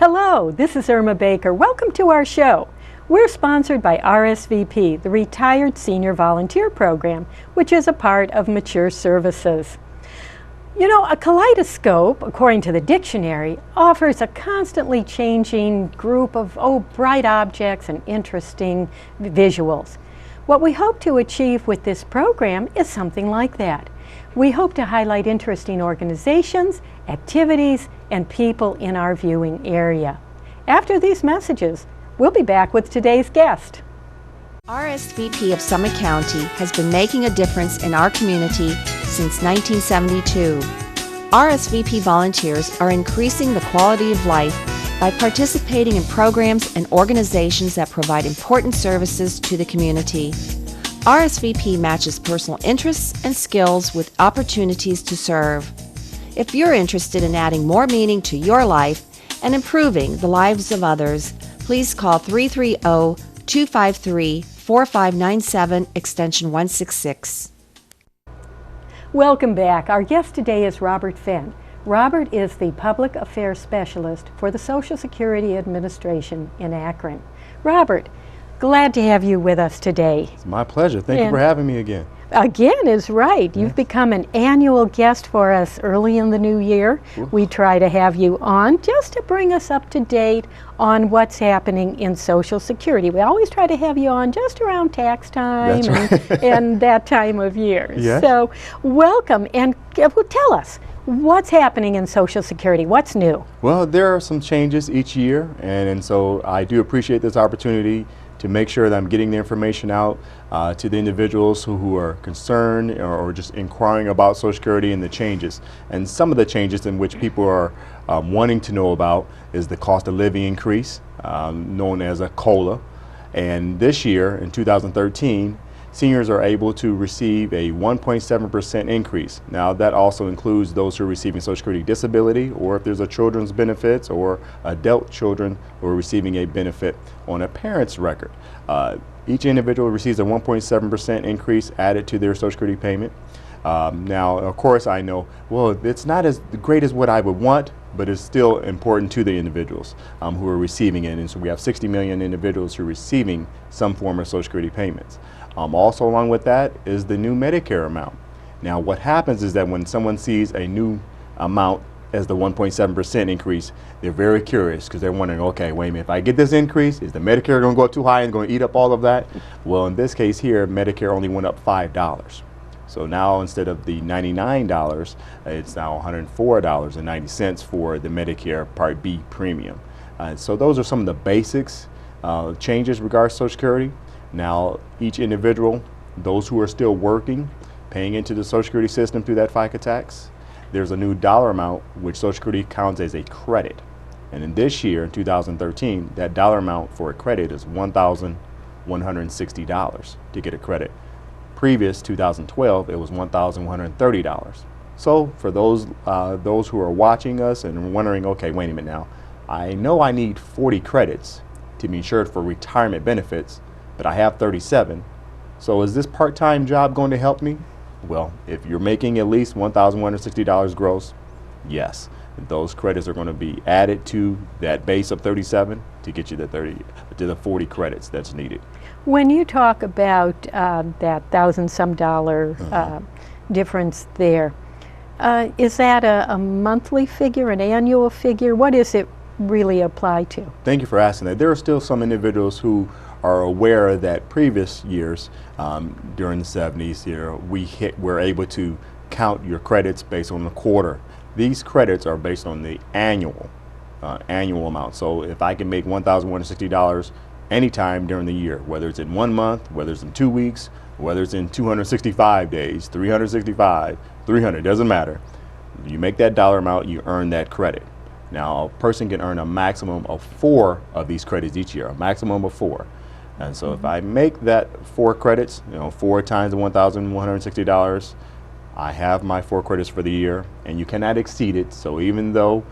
Hello, this is Irma Baker. Welcome to our show. We're sponsored by RSVP, the Retired Senior Volunteer Program, which is a part of Mature Services. You know, a kaleidoscope, according to the dictionary, offers a constantly changing group of bright objects and interesting visuals. What we hope to achieve with this program is something like that. We hope to highlight interesting organizations, activities, and people in our viewing area. After these messages, we'll be back with today's guest. RSVP of Summit County has been making a difference in our community since 1972. RSVP volunteers are increasing the quality of life by participating in programs and organizations that provide important services to the community. RSVP matches personal interests and skills with opportunities to serve. If you're interested in adding more meaning to your life and improving the lives of others, please call 330-253-4597, extension 166. Welcome back. Our guest today is Robert Fenn. Robert is the Public Affairs Specialist for the Social Security Administration in Akron. Robert, glad to have you with us today. It's my pleasure. Thank you for having me again. Again is right. You've become an annual guest for us early in the new year. We try to have you on just to bring us up to date on what's happening in Social Security. We always try to have you on just around tax time and that time of year. Yes. So welcome, and tell us, what's happening in Social Security? What's new? Well, there are some changes each year, and so I do appreciate this opportunity to make sure that I'm getting the information out to the individuals who are concerned or just inquiring about Social Security and the changes. And some of the changes in which people are wanting to know about is the cost of living increase, known as a COLA. And this year, in 2013, seniors are able to receive a 1.7% increase. Now, that also includes those who are receiving Social Security disability, or if there's a children's benefits or adult children who are receiving a benefit on a parent's record. Each individual receives a 1.7% increase added to their Social Security payment. Now, of course, I know, well, it's not as great as what I would want, but it's still important to the individuals who are receiving it. And so we have 60 million individuals who are receiving some form of Social Security payments. Also along with that is the new Medicare amount. Now what happens is that when someone sees a new amount as the 1.7% increase, they're very curious because they're wondering, okay, wait a minute, if I get this increase, is the Medicare going to go up too high and going to eat up all of that? Well, in this case here, Medicare only went up $5. So now instead of the $99, it's now $104.90 for the Medicare Part B premium. So those are some of the basics changes regards to Social Security. Now, each individual, those who are still working, paying into the Social Security system through that FICA tax, there's a new dollar amount which Social Security counts as a credit. And in this year, in 2013, that dollar amount for a credit is $1,160 to get a credit. Previous 2012, it was $1,130. So for those who are watching us and wondering, okay, wait a minute now, I know I need 40 credits to be insured for retirement benefits, but I have 37. So is this part-time job going to help me? Well, if you're making at least $1,160 gross, yes. Those credits are going to be added to that base of 37 to get you the 40 credits that's needed. When you talk about that $1,000-some difference there, is that a monthly figure, an annual figure? What does it really apply to? Thank you for asking that. There are still some individuals who are aware that previous years, during the 70s here, we're able to count your credits based on the quarter. These credits are based on the annual amount. So if I can make $1,160 anytime during the year, whether it's in 1 month, whether it's in 2 weeks, whether it's in 265 days, 365, 300, doesn't matter. You make that dollar amount, you earn that credit. Now, a person can earn a maximum of 4 of these credits each year, a maximum of 4. And so if I make that 4 credits, 4 times the $1,160, I have my 4 credits for the year, and you cannot exceed it. So even though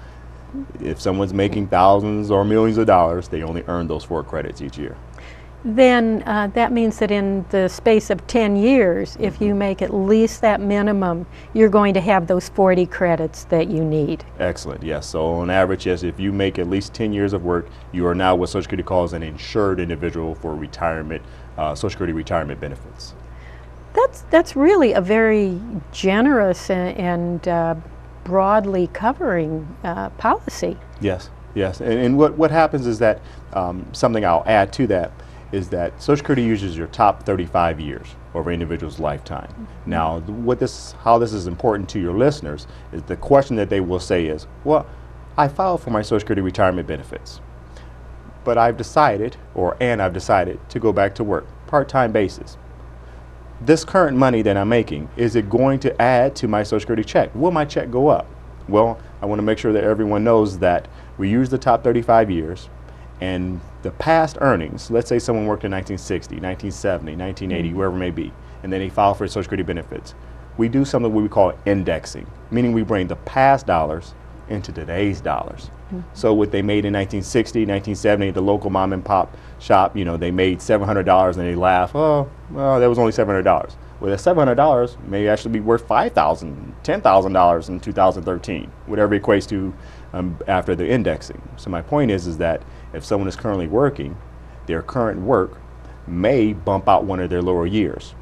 if someone's making thousands or millions of dollars, they only earn those 4 credits each year. then that means that in the space of 10 years, if you make at least that minimum, you're going to have those 40 credits that you need. Excellent, yes. So on average, yes, if you make at least 10 years of work, you are now what Social Security calls an insured individual for retirement, Social Security retirement benefits. That's really a very generous and broadly covering policy. Yes, yes. And what happens is that, something I'll add to that, is that Social Security uses your top 35 years over an individual's lifetime. Mm-hmm. Now, how this is important to your listeners is the question that they will say is, well, I filed for my Social Security retirement benefits, but I've decided to go back to work, part-time basis. This current money that I'm making, is it going to add to my Social Security check? Will my check go up? Well, I want to make sure that everyone knows that we use the top 35 years, and the past earnings, let's say someone worked in 1960, 1970, 1980, wherever it may be, and then they file for Social Security benefits. We do something we call indexing, meaning we bring the past dollars into today's dollars. So what they made in 1960, 1970, the local mom and pop shop, they made $700 and they laugh, oh, well, that was only $700. Well, that $700 may actually be worth $5,000, $10,000 in 2013, whatever equates to after the indexing. So my point is that if someone is currently working, their current work may bump out one of their lower years.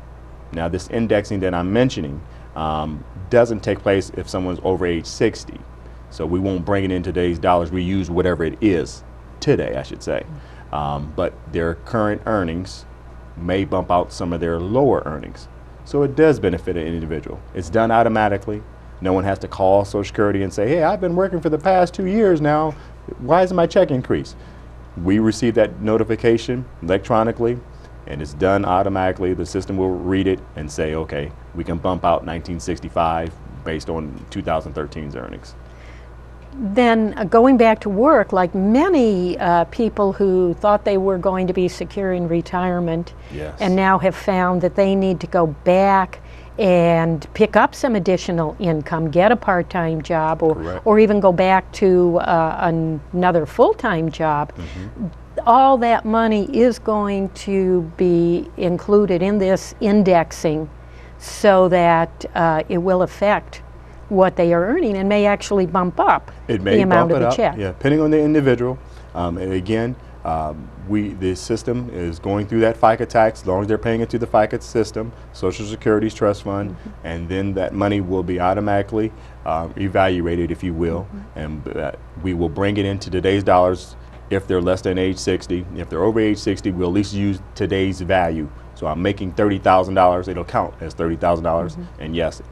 Now, this indexing that I'm mentioning doesn't take place if someone's over age 60. So we won't bring it in today's dollars. We use whatever it is today, I should say. But their current earnings may bump out some of their lower earnings. So it does benefit an individual. It's done automatically. No one has to call Social Security and say, hey, I've been working for the past 2 years now. Why hasn't my check increased? We receive that notification electronically, and it's done automatically. The system will read it and say, okay, we can bump out 1965 based on 2013's earnings. Then going back to work, like many people who thought they were going to be secure in retirement, yes, and now have found that they need to go back and pick up some additional income, get a part-time job, or even go back to another full-time job. Mm-hmm. All that money is going to be included in this indexing so that it will affect what they are earning and may actually bump up the amount of the check. Yeah, depending on the individual. And again, the system is going through that FICA tax as long as they're paying it to the FICA system, Social Security's trust fund, mm-hmm, and then that money will be automatically evaluated, if you will, mm-hmm, and we will bring it into today's dollars if they're less than age 60. If they're over age 60, we'll at least use today's value. So I'm making $30,000, it'll count as $30,000, mm-hmm, and yes,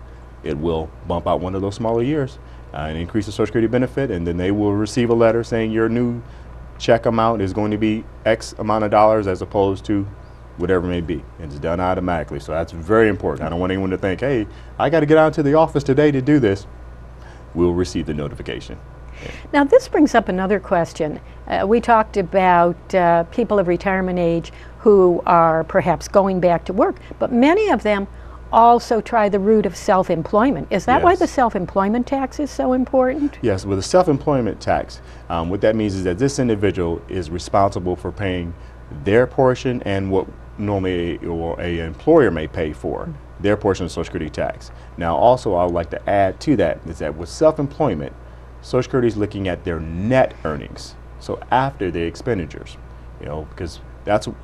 it will bump out one of those smaller years and increase the Social Security benefit, and then they will receive a letter saying your new check amount is going to be X amount of dollars as opposed to whatever it may be. And it's done automatically, so that's very important. I don't want anyone to think, hey, I got to get out to the office today to do this. We'll receive the notification. Now this brings up another question. We talked about people of retirement age who are perhaps going back to work, but many of them also try the route of self-employment. Is that why the self-employment tax is so important? Yes, with the self-employment tax, what that means is that this individual is responsible for paying their portion and what normally a employer may pay for, their portion of Social Security tax. Now also I would like to add to that is that with self-employment, Social Security is looking at their net earnings, so after the expenditures, because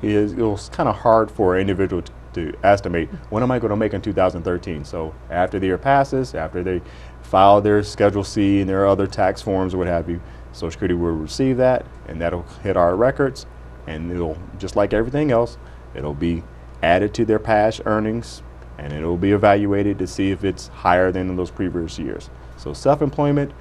it was kind of hard for an individual to estimate what am I going to make in 2013. So after the year passes, after they file their Schedule C and their other tax forms or what have you, Social Security will receive that, and that'll hit our records, and it'll, just like everything else, it'll be added to their past earnings, and it'll be evaluated to see if it's higher than in those previous years. So self-employment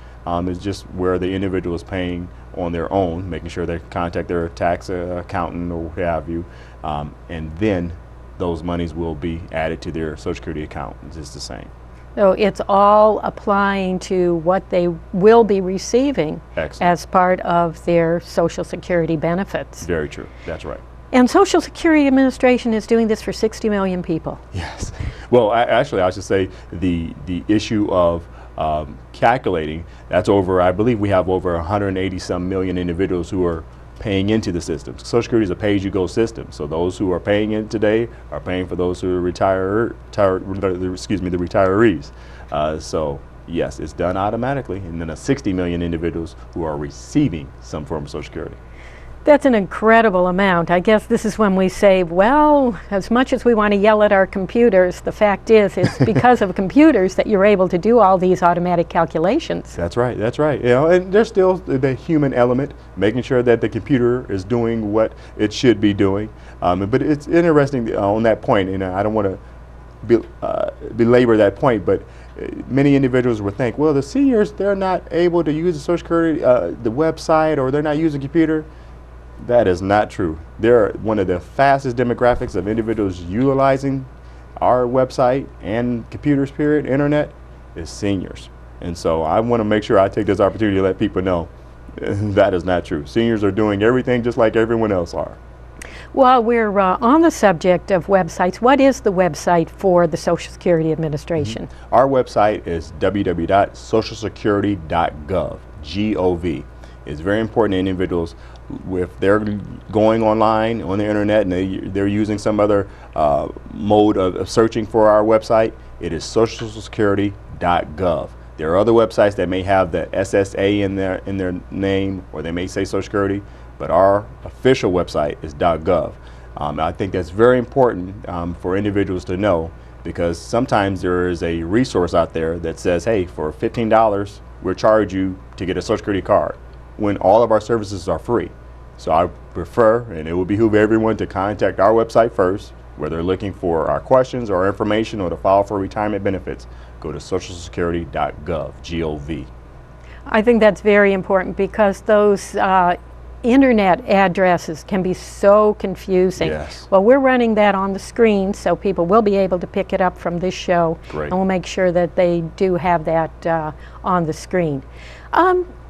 is just where the individual is paying on their own, making sure they contact their tax accountant or what have you, and then those monies will be added to their Social Security account. It's just the same. So it's all applying to what they will be receiving as part of their Social Security benefits. Very true. That's right. And Social Security Administration is doing this for 60 million people. Yes. Well, actually, I should say the issue of calculating, that's over, I believe we have over 180 some million individuals who are paying into the system. Social Security is a pay-as-you-go system, so those who are paying in today are paying for those who are the retirees. So yes, it's done automatically, and then 60 million individuals who are receiving some form of Social Security. That's an incredible amount. I guess this is when we say, well, as much as we want to yell at our computers, the fact is it's because of computers that you're able to do all these automatic calculations. That's right, that's right. You know, and there's still the human element, making sure that the computer is doing what it should be doing. But it's interesting on that point, and I don't want to belabor that point, but many individuals would think, well, the seniors, they're not able to use the Social Security, the website, or they're not using a computer. That is not true. They're one of the fastest demographics of individuals utilizing our website and computers, period, internet, is seniors. And so I want to make sure I take this opportunity to let people know that is not true. Seniors are doing everything just like everyone else are. While we're on the subject of websites, what is the website for the Social Security Administration? Our website is www.socialsecurity.gov, G-O-V. It's very important to individuals, if they're going online on the internet and they're using some other mode of searching for our website, it is socialsecurity.gov. There are other websites that may have the SSA in their name, or they may say Social Security, but our official website is .gov. I think that's very important for individuals to know, because sometimes there is a resource out there that says, hey, for $15, we'll charge you to get a Social Security card, when all of our services are free. So I prefer, and it will behoove everyone to contact our website first, whether they're looking for our questions or information or to file for retirement benefits. Go to socialsecurity.gov, G-O-V. I think that's very important, because those internet addresses can be so confusing. Yes. Well, we're running that on the screen, so people will be able to pick it up from this show. Great. And we'll make sure that they do have that on the screen.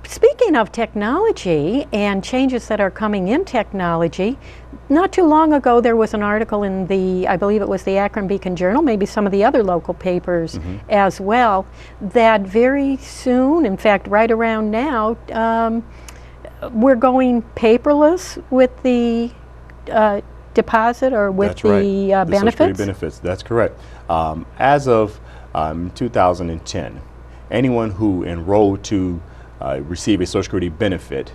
Speaking of technology and changes that are coming in technology, not too long ago there was an article in I believe it was the Akron Beacon Journal, maybe some of the other local papers as well, that very soon, in fact right around now, we're going paperless with the deposit or with That's right. the Social benefits? Security benefits, that's correct. As of 2010, anyone who enrolled to receive a Social Security benefit,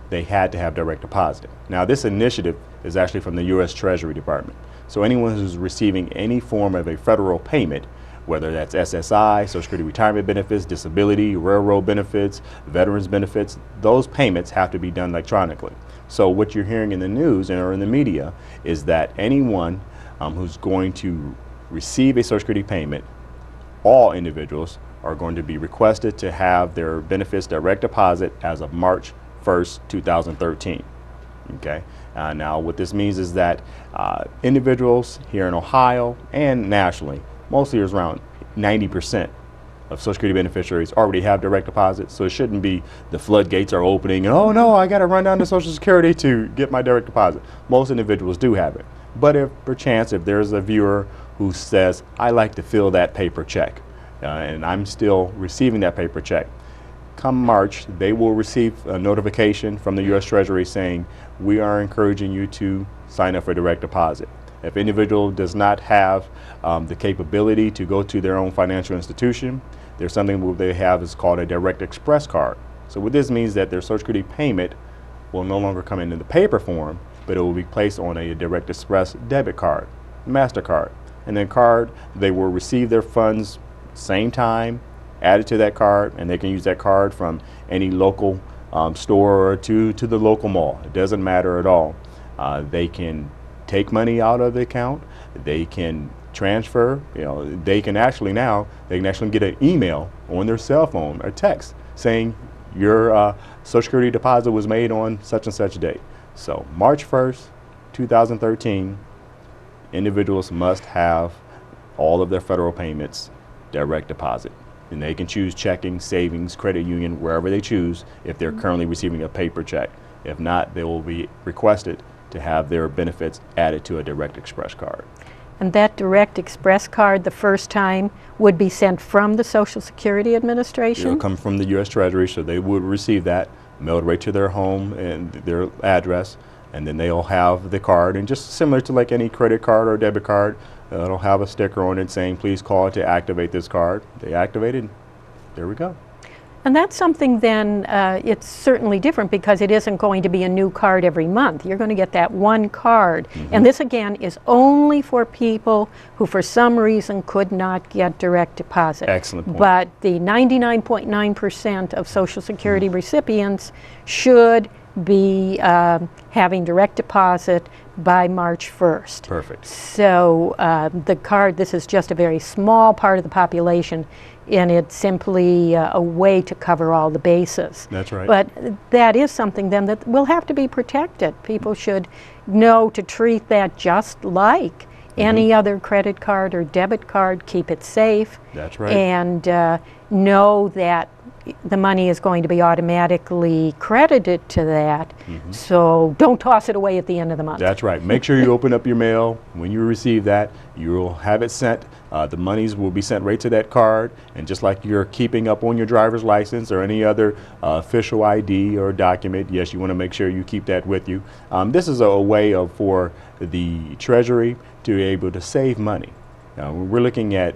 they had to have direct deposit. Now, this initiative is actually from the U.S. Treasury Department. So anyone who's receiving any form of a federal payment, whether that's SSI, Social Security retirement benefits, disability, railroad benefits, veterans benefits, those payments have to be done electronically. So what you're hearing in the news or in the media is that anyone who's going to receive a Social Security payment, all individuals are going to be requested to have their benefits direct deposit as of March 1st, 2013. Okay. Now what this means is that individuals here in Ohio and nationally, mostly there's around 90% of Social Security beneficiaries already have direct deposit, so it shouldn't be the floodgates are opening and, oh no, I got to run down to Social Security to get my direct deposit. Most individuals do have it. But if perchance, if there's a viewer who says, I like to fill that paper check, and I'm still receiving that paper check, come March, they will receive a notification from the U.S. Treasury saying, we are encouraging you to sign up for direct deposit. If an individual does not have the capability to go to their own financial institution, there's something that they have is called a direct express card. So what this means that their Social Security payment will no longer come in the paper form, but it will be placed on a direct express debit card, MasterCard. And then card, they will receive their funds same time, added to that card, and they can use that card from any local store or to the local mall. It doesn't matter at all. They can take money out of the account, they can transfer, they can actually get an email on their cell phone or text saying your Social Security deposit was made on such and such date. So March 1st, 2013, individuals must have all of their federal payments direct deposit. And they can choose checking, savings, credit union, wherever they choose if they're currently receiving a paper check. If not, they will be requested to have their benefits added to a direct express card. And that direct express card the first time would be sent from the Social Security Administration? It'll come from the U.S. Treasury, so they would receive that. mailed right to their home and their address, and then they'll have the card, and just similar to like any credit card or debit card, it'll have a sticker on it saying, please call to activate this card. They activate it, and there we go. And that's something then, it's certainly different because it isn't going to be a new card every month. You're going to get that one card. And this again is only for people who for some reason could not get direct deposit. Excellent point. But the 99.9% of Social Security recipients should be having direct deposit by March 1st. Perfect. So the card, this is just a very small part of the population, and it's simply a way to cover all the bases. That's right. But that is something then that will have to be protected. People should know to treat that just like any other credit card or debit card. Keep it safe. That's right. And know that the money is going to be automatically credited to that. So don't toss it away at the end of the month. That's right. Make sure you open up your mail. When you receive that, you'll have it sent. The monies will be sent right to that card. And just like you're keeping up on your driver's license or any other official ID or document, yes, you want to make sure you keep that with you. This is a way for the Treasury to be able to save money. We're looking at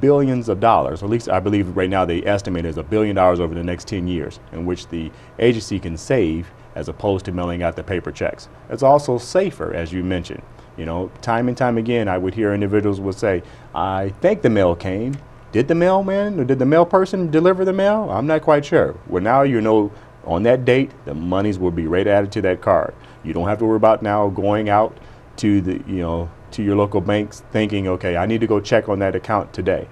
billions of dollars, or at least I believe right now they estimate is $1 billion over the next 10 years, in which the agency can save as opposed to mailing out the paper checks. It's also safer, as you mentioned. You know, time and time again, I would hear individuals would say, I think the mail came. Did the mailman or did the mail person deliver the mail? I'm not quite sure. Well, now you know on that date, the monies will be right added to that card. You don't have to worry about now going out to the, to your local banks thinking, okay, I need to go check on that account today.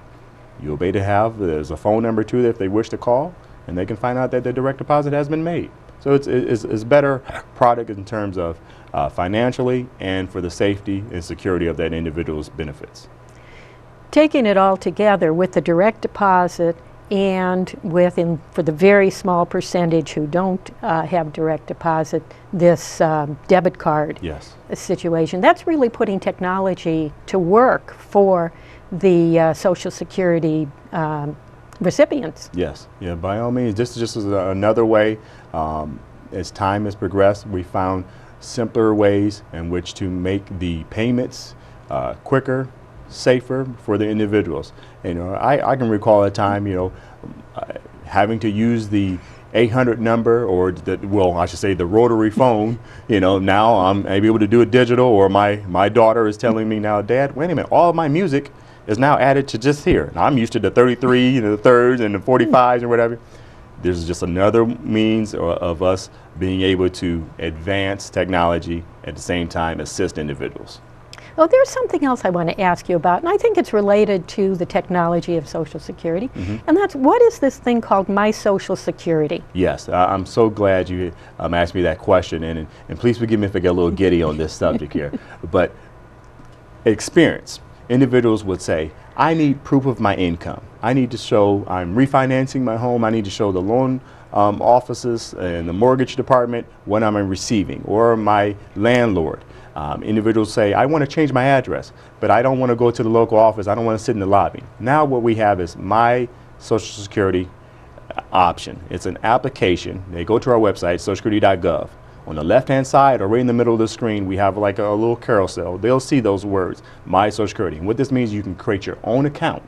You'll be able to have, there's a phone number too if they wish to call, and they can find out that the direct deposit has been made. So it's better product in terms of financially and for the safety and security of that individual's benefits. Taking it all together with the direct deposit and for the very small percentage who don't have direct deposit, this debit card situation, that's really putting technology to work for the Social Security recipients. Yes, yeah, by all means. This is just another way. As time has progressed, we found simpler ways in which to make the payments quicker, safer for the individuals. I can recall a time, having to use the 800 number, or I should say the rotary phone. Now I'm able to do it digital, or my daughter is telling me now, Dad, wait a minute, all of my music is now added to just here. Now I'm used to the 33, the thirds, and the 45s or whatever. This is just another means of us being able to advance technology at the same time assist individuals. Oh, there's something else I want to ask you about, and I think it's related to the technology of Social Security, and that's, what is this thing called My Social Security? Yes, I'm so glad you asked me that question, and please forgive me if I get a little giddy on this subject here, but experience. Individuals would say, I need proof of my income. I need to show I'm refinancing my home. I need to show the loan offices and the mortgage department what I'm receiving, or my landlord. Individuals say, I want to change my address, but I don't want to go to the local office. I don't want to sit in the lobby. Now what we have is My Social Security option. It's an application. They go to our website, socialsecurity.gov. On the left-hand side, or right in the middle of the screen, we have like a little carousel. They'll see those words, My Social Security. And what this means, you can create your own account.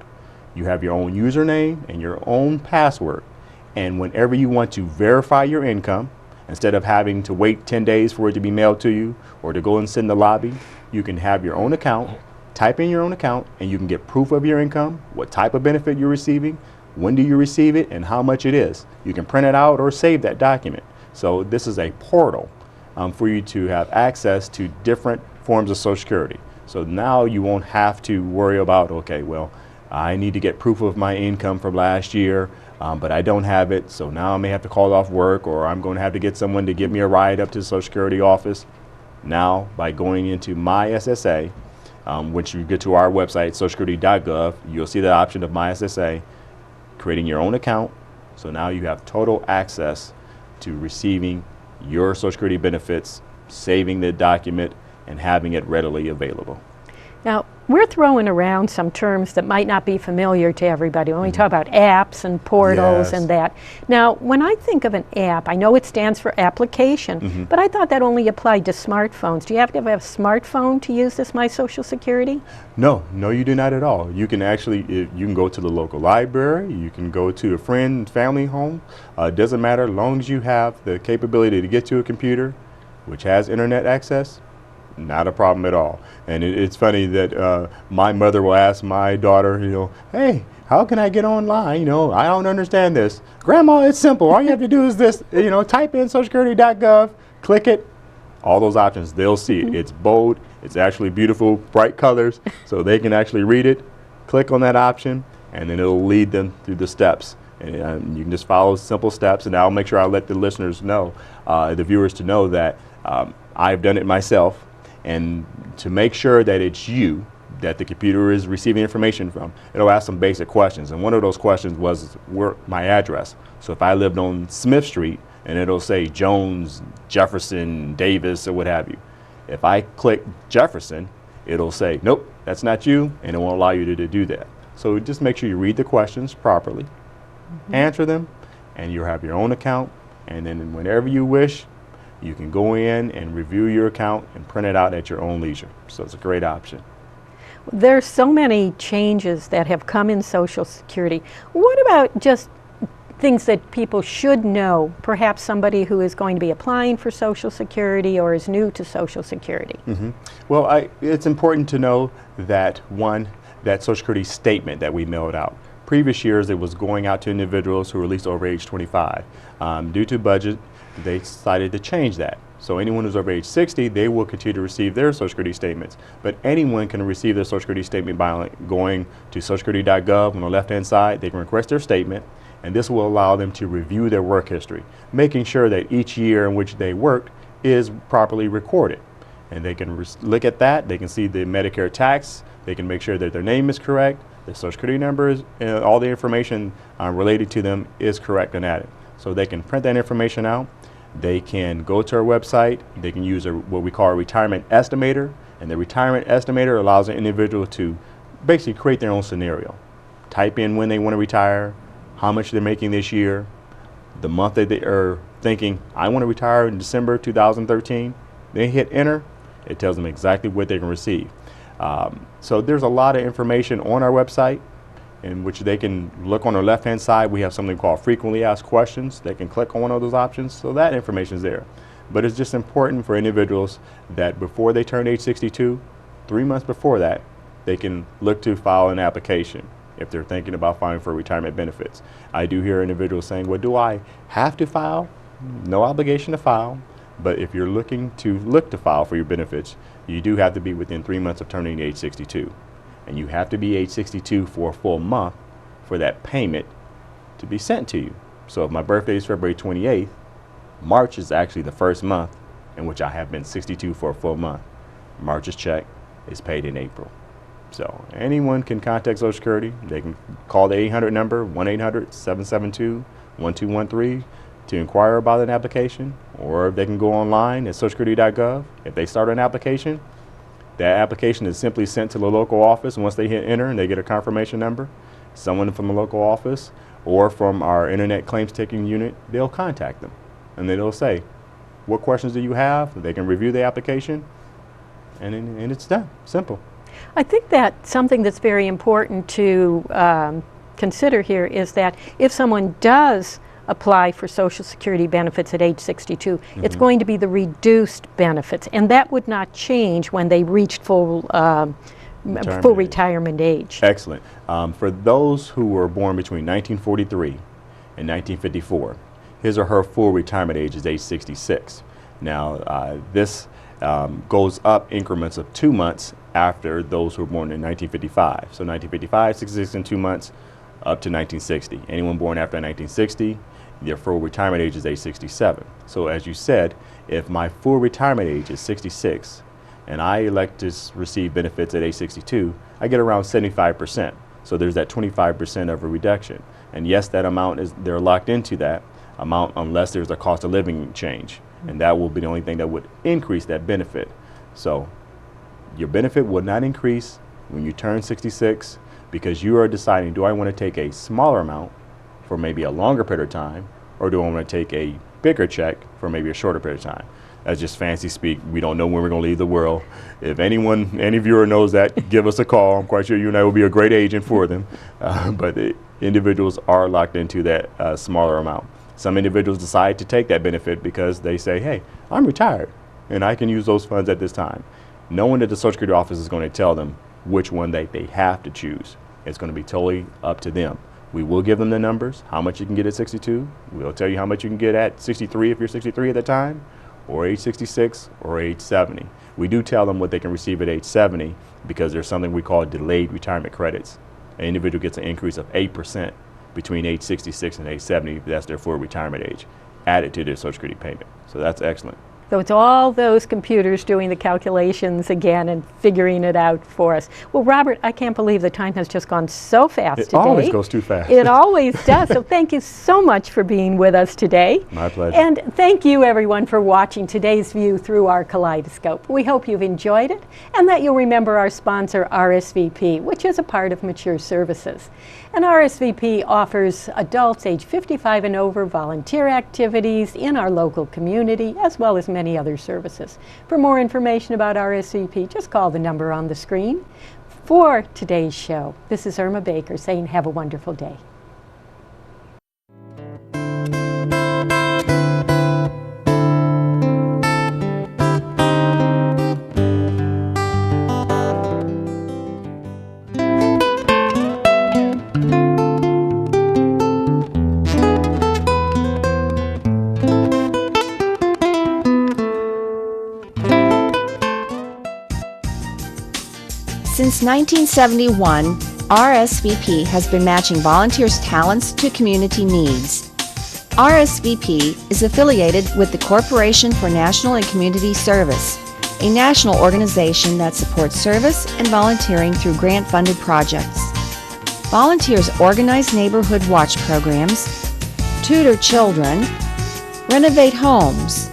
You have your own username and your own password. And whenever you want to verify your income, instead of having to wait 10 days for it to be mailed to you or to go and sit in the lobby, you can have your own account, type in your own account, and you can get proof of your income, what type of benefit you're receiving, when do you receive it, and how much it is. You can print it out or save that document. So this is a portal for you to have access to different forms of Social Security. So now you won't have to worry about, okay, well, I need to get proof of my income from last year, but I don't have it, so now I may have to call off work, or I'm going to have to get someone to give me a ride up to the Social Security office. Now, by going into My SSA, once you get to our website, socialsecurity.gov, you'll see the option of My SSA, creating your own account. So now you have total access to receiving your Social Security benefits, saving the document, and having it readily available. Now, we're throwing around some terms that might not be familiar to everybody when we talk about apps and portals and that. Now, when I think of an app, I know it stands for application, but I thought that only applied to smartphones. Do you have to have a smartphone to use this My Social Security? No, you do not at all. You can actually, you can go to the local library, you can go to a friend, family home. It doesn't matter, as long as you have the capability to get to a computer, which has internet access. Not a problem at all. And it's funny that my mother will ask my daughter, hey, how can I get online? I don't understand this. Grandma, it's simple. All you have to do is this, type in socialsecurity.gov, click it, all those options, they'll see it. It's bold, it's actually beautiful, bright colors, so they can actually read it, click on that option, and then it'll lead them through the steps. And you can just follow simple steps, and I'll make sure I let the listeners know, the viewers to know that I've done it myself. And to make sure that it's you that the computer is receiving information from, it'll ask some basic questions. And one of those questions was my address. So if I lived on Smith Street, and it'll say Jones, Jefferson, Davis, or what have you. If I click Jefferson, it'll say, nope, that's not you, and it won't allow you to do that. So just make sure you read the questions properly, answer them, and you'll have your own account. And then whenever you wish, you can go in and review your account and print it out at your own leisure. So it's a great option. There's so many changes that have come in Social Security. What about just things that people should know? Perhaps somebody who is going to be applying for Social Security or is new to Social Security. Well, it's important to know that, one, that Social Security statement that we mailed out. Previous years, it was going out to individuals who were at least over age 25. Due to budget, they decided to change that. So anyone who's over age 60, they will continue to receive their Social Security statements. But anyone can receive their Social Security statement by going to socialsecurity.gov. On the left-hand side, they can request their statement, and this will allow them to review their work history, making sure that each year in which they worked is properly recorded. And they can look at that, they can see the Medicare tax, they can make sure that their name is correct, their Social Security numbers, and all the information related to them is correct and added. So they can print that information out. They can go to our website. They can use what we call a retirement estimator, and the retirement estimator allows an individual to basically create their own scenario. Type in when they want to retire, how much they're making this year, the month that they are thinking, I want to retire in December 2013. They hit enter, it tells them exactly what they can receive. So there's a lot of information on our website in which they can look on the left-hand side. We have something called frequently asked questions. They can click on one of those options, so that information is there. But it's just important for individuals that before they turn age 62, 3 months before that, they can look to file an application if they're thinking about filing for retirement benefits. I do hear individuals saying, well, do I have to file? No obligation to file, but if you're looking to file for your benefits, you do have to be within 3 months of turning age 62. And you have to be age 62 for a full month for that payment to be sent to you. So if my birthday is February 28th, March is actually the first month in which I have been 62 for a full month. March's check is paid in April. So anyone can contact Social Security. They can call the 800 number, 1-800-772-1213 to inquire about an application, or they can go online at socialsecurity.gov. If they start an application, that application is simply sent to the local office, and once they hit enter and they get a confirmation number, someone from the local office or from our internet claims taking unit, they'll contact them. And then they'll say, what questions do you have? They can review the application, and it's done. Simple. I think that something that's very important to consider here is that if someone does apply for Social Security benefits at age 62, it's going to be the reduced benefits, and that would not change when they reached full retirement age. Excellent. For those who were born between 1943 and 1954, his or her full retirement age is age 66. Now, this goes up increments of 2 months after those who were born in 1955. So 1955, 66 and 2 months, up to 1960. Anyone born after 1960, their full retirement age is age 67. So as you said, if my full retirement age is 66 and I elect to receive benefits at age 62, I get around 75%. So there's that 25% of a reduction. And yes, that amount they're locked into that amount unless there's a cost of living change. And that will be the only thing that would increase that benefit. So Your benefit will not increase when you turn 66 because you are deciding, do I want to take a smaller amount for maybe a longer period of time, or do I want to take a bigger check for maybe a shorter period of time? That's just fancy speak. We don't know when we're going to leave the world. If any viewer knows that, give us a call. I'm quite sure you and I will be a great agent for them. But the individuals are locked into that smaller amount. Some individuals decide to take that benefit because they say, hey, I'm retired and I can use those funds at this time. Knowing that the Social Security office is going to tell them which one they have to choose. It's going to be totally up to them. We will give them the numbers, how much you can get at 62. We'll tell you how much you can get at 63 if you're 63 at the time, or age 66, or age 70. We do tell them what they can receive at age 70 because there's something we call delayed retirement credits. An individual gets an increase of 8% between age 66 and age 70, that's their full retirement age, added to their Social Security payment. So that's excellent. So it's all those computers doing the calculations again and figuring it out for us. Well, Robert, I can't believe the time has just gone so fast today. It always goes too fast. It always does. So thank you so much for being with us today. My pleasure. And thank you, everyone, for watching today's view through our kaleidoscope. We hope you've enjoyed it and that you'll remember our sponsor, RSVP, which is a part of Mature Services. And RSVP offers adults age 55 and over volunteer activities in our local community, as well as many other services. For more information about RSVP, just call the number on the screen. For today's show, this is Irma Baker saying have a wonderful day. Since 1971, RSVP has been matching volunteers' talents to community needs. RSVP is affiliated with the Corporation for National and Community Service, a national organization that supports service and volunteering through grant-funded projects. Volunteers organize neighborhood watch programs, tutor children, renovate homes,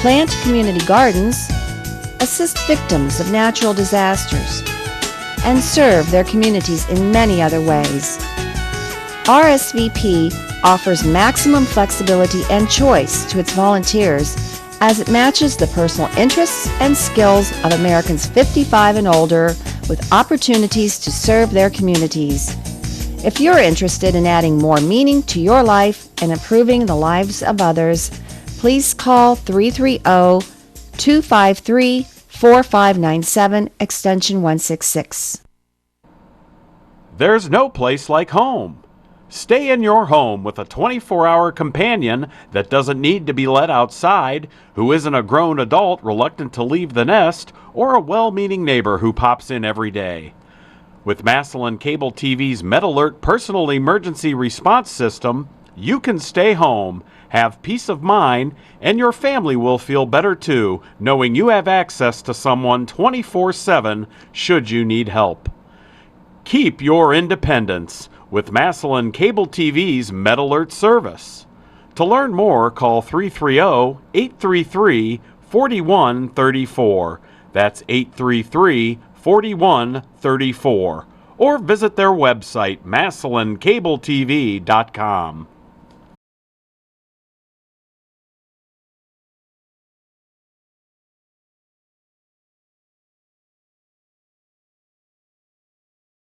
plant community gardens, assist victims of natural disasters, and serve their communities in many other ways. RSVP offers maximum flexibility and choice to its volunteers as it matches the personal interests and skills of Americans 55 and older with opportunities to serve their communities. If you're interested in adding more meaning to your life and improving the lives of others, please call 330-253-4597, extension 166. There's no place like home. Stay in your home with a 24-hour companion that doesn't need to be let outside, who isn't a grown adult reluctant to leave the nest, or a well-meaning neighbor who pops in every day. With Massillon Cable TV's MedAlert personal emergency response system, you can stay home, have peace of mind, and your family will feel better too, knowing you have access to someone 24/7 should you need help. Keep your independence with Massillon Cable TV's MedAlert service. To learn more, call 330-833-4134. That's 833-4134. Or visit their website, MassillonCableTV.com.